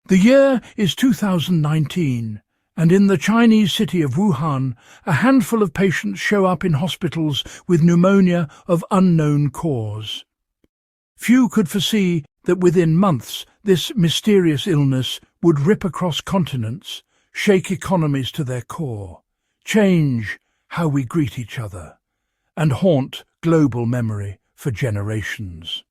The year is 2019, and in the Chinese city of Wuhan, a handful of patients show up in hospitals with pneumonia of unknown cause. Few could foresee that within months this mysterious illness would rip across continents, shake economies to their core, change how we greet each other, and haunt global memory for generations.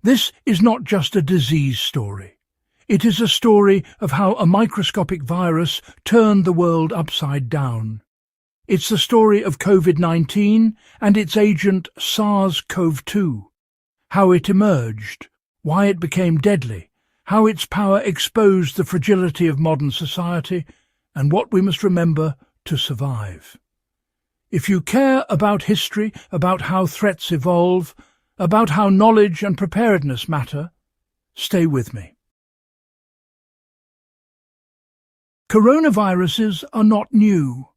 This is not just a disease story. It is a story of how a microscopic virus turned the world upside down. It's the story of COVID-19 and its agent SARS-CoV-2, how it emerged, why it became deadly, how its power exposed the fragility of modern society, and what we must remember to survive. If you care about history, about how threats evolve, about how knowledge and preparedness matter, stay with me. Coronaviruses are not new.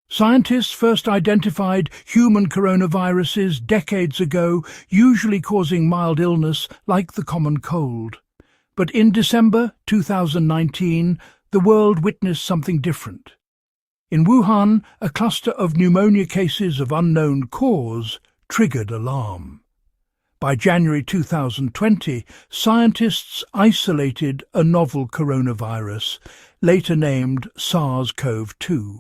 Scientists first identified human coronaviruses decades ago, usually causing mild illness like the common cold. But in December 2019, the world witnessed something different. In Wuhan, a cluster of pneumonia cases of unknown cause triggered alarm. By January 2020, scientists isolated a novel coronavirus, later named SARS-CoV-2.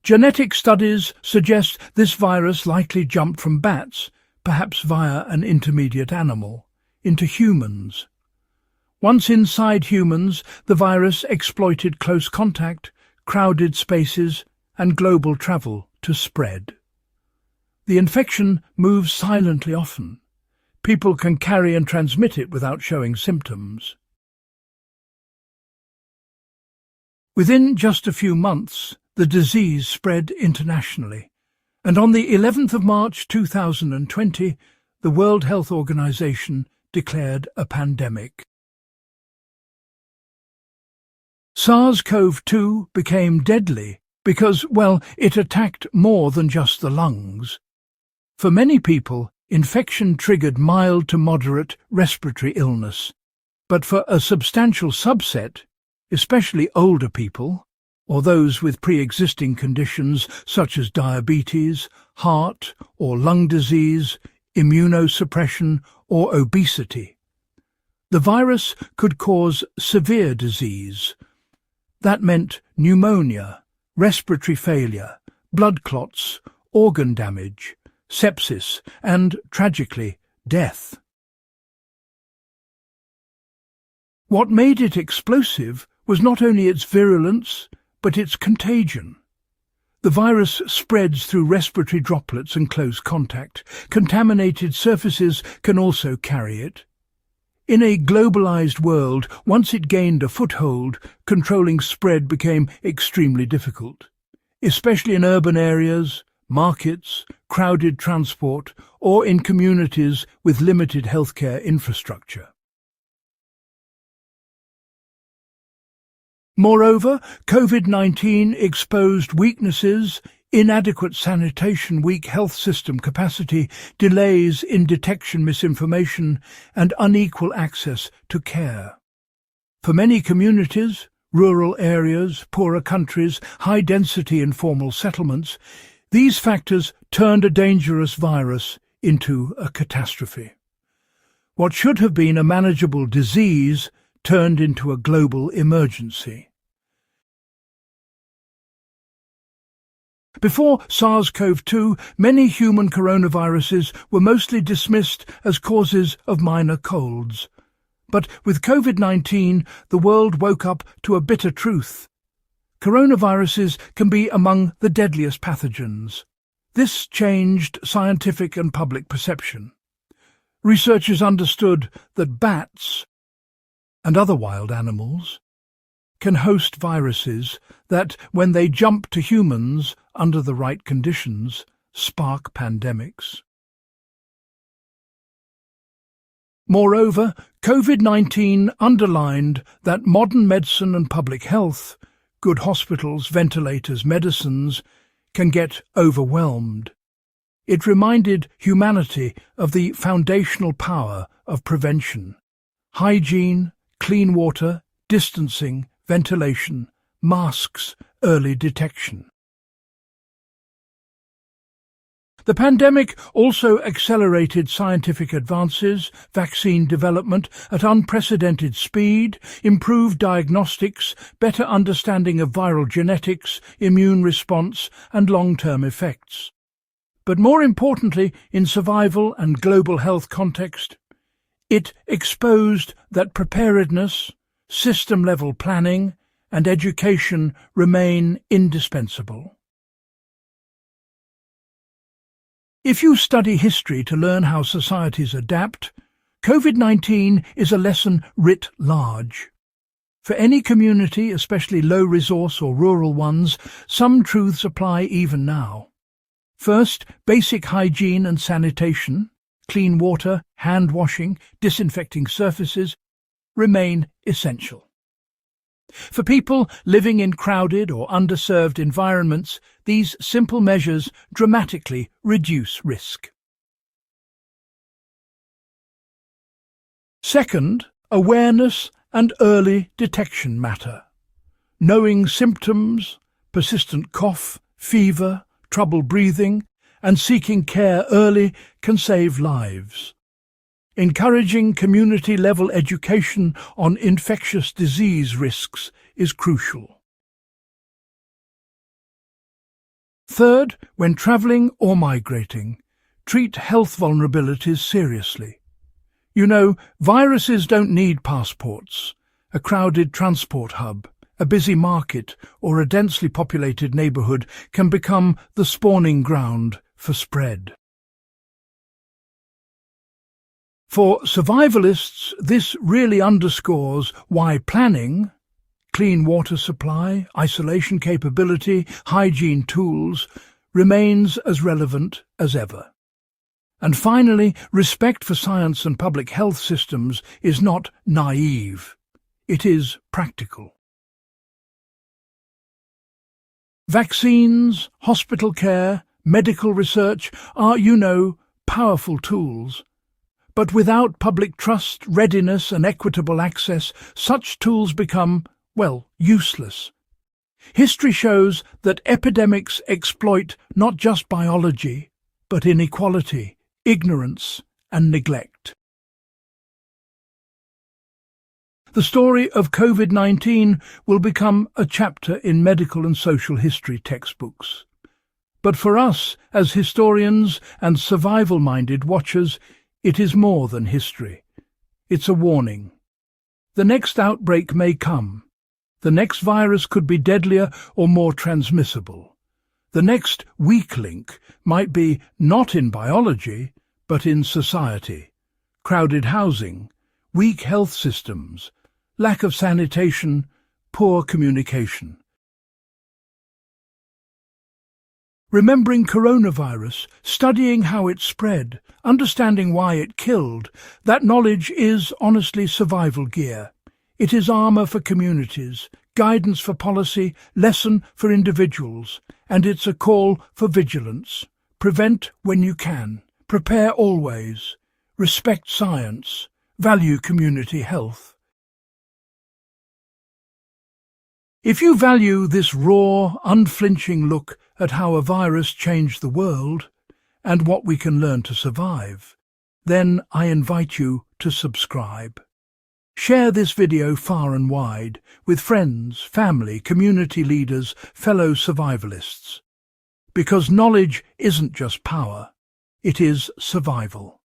Genetic studies suggest this virus likely jumped from bats, perhaps via an intermediate animal, into humans. Once inside humans, the virus exploited close contact, crowded spaces, and global travel to spread. The infection moves silently often. People can carry and transmit it without showing symptoms. Within just a few months, the disease spread internationally, and on the 11th of March 2020, the World Health Organization declared a pandemic. SARS-CoV-2 became deadly because, well, it attacked more than just the lungs. For many people, infection triggered mild to moderate respiratory illness, but for a substantial subset, especially older people, or those with pre-existing conditions such as diabetes, heart or lung disease, immunosuppression or obesity, the virus could cause severe disease. That meant pneumonia, respiratory failure, blood clots, organ damage, sepsis, and, tragically, death. What made it explosive was not only its virulence, but its contagion. The virus spreads through respiratory droplets and close contact. Contaminated surfaces can also carry it. In a globalized world, once it gained a foothold, controlling spread became extremely difficult, especially in urban areas, markets, crowded transport, or in communities with limited healthcare infrastructure. Moreover, COVID-19 exposed weaknesses, inadequate sanitation, weak health system capacity, delays in detection misinformation, and unequal access to care. For many communities, rural areas, poorer countries, high-density informal settlements, these factors turned a dangerous virus into a catastrophe. What should have been a manageable disease turned into a global emergency. Before SARS-CoV-2, many human coronaviruses were mostly dismissed as causes of minor colds. But with COVID-19, the world woke up to a bitter truth. Coronaviruses can be among the deadliest pathogens. This changed scientific and public perception. Researchers understood that bats, and other wild animals, can host viruses that, when they jump to humans under the right conditions, spark pandemics. Moreover, COVID-19 underlined that modern medicine and public health, good hospitals, ventilators, medicines, can get overwhelmed. It reminded humanity of the foundational power of prevention. Hygiene, clean water, distancing, ventilation, masks, early detection. The pandemic also accelerated scientific advances, vaccine development at unprecedented speed, improved diagnostics, better understanding of viral genetics, immune response, and long-term effects. But more importantly, in survival and global health context, it exposed that preparedness, system-level planning, and education remain indispensable. If you study history to learn how societies adapt, COVID-19 is a lesson writ large. For any community, especially low-resource or rural ones, some truths apply even now. First, basic hygiene and sanitation, clean water, hand washing, disinfecting surfaces, remain essential. For people living in crowded or underserved environments, these simple measures dramatically reduce risk. Second, awareness and early detection matter. Knowing symptoms, persistent cough, fever, trouble breathing, and seeking care early can save lives. Encouraging community-level education on infectious disease risks is crucial. Third, when travelling or migrating, treat health vulnerabilities seriously. You know, viruses don't need passports. A crowded transport hub, a busy market, or a densely populated neighbourhood can become the spawning ground for spread. For survivalists, this really underscores why planning, clean water supply, isolation capability, hygiene tools, remains as relevant as ever. And finally, respect for science and public health systems is not naive. It is practical. Vaccines, hospital care, medical research are, powerful tools. But without public trust, readiness and equitable access, such tools become, useless. History shows that epidemics exploit not just biology, but inequality, ignorance and neglect. The story of COVID-19 will become a chapter in medical and social history textbooks. But for us, as historians and survival-minded watchers, it is more than history. It's a warning. The next outbreak may come. The next virus could be deadlier or more transmissible. The next weak link might be not in biology, but in society. Crowded housing, weak health systems, lack of sanitation, poor communication. Remembering coronavirus, studying how it spread, understanding why it killed, that knowledge is honestly survival gear. It is armor for communities, guidance for policy, lesson for individuals, and it's a call for vigilance. Prevent when you can, prepare always, respect science, value community health. If you value this raw, unflinching look at how a virus changed the world and what we can learn to survive, then I invite you to subscribe. Share this video far and wide with friends, family, community leaders, fellow survivalists. Because knowledge isn't just power, it is survival.